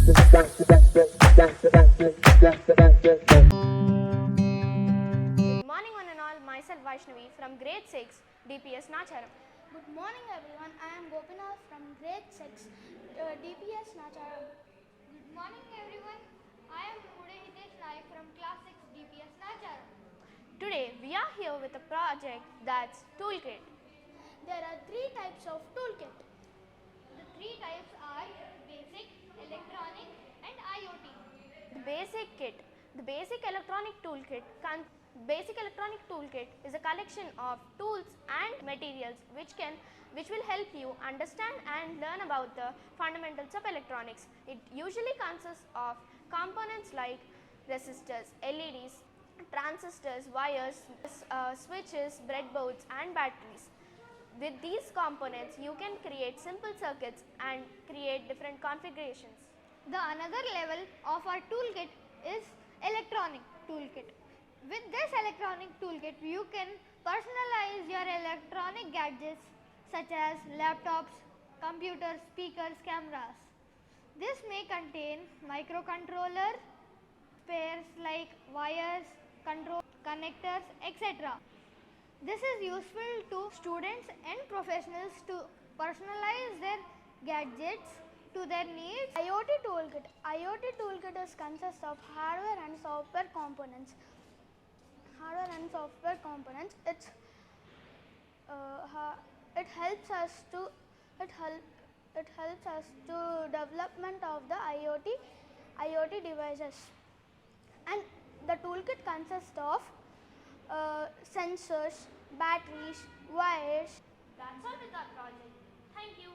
Good morning one and all, myself Vaishnavi from grade 6 DPS Nacharam. Good morning everyone, I am Gopinath from grade 6 DPS Nacharam. Good morning everyone, I am Uday Hitesh Naik from class 6 DPS Nacharam. Today we are here with a project that's Toolkit. There are three types of toolkit. The three types are basic, electronic and IoT. The basic electronic toolkit is a collection of tools and materials which will help you understand and learn about the fundamentals of electronics. It usually consists of components like resistors, LEDs, transistors, wires, switches, breadboards and batteries. With these components, you can create simple circuits and create different configurations. The another level of our toolkit is electronic toolkit. With this electronic toolkit, you can personalize your electronic gadgets such as laptops, computers, speakers, cameras. This may contain microcontroller, spares like wires, control connectors, etc. This is useful to students and professionals to personalize their gadgets to their needs. IoT toolkit is consists of hardware and software components. It helps us to development of the IoT devices. And the toolkit consists of sensors, batteries, wires. That's all with our project. Thank you.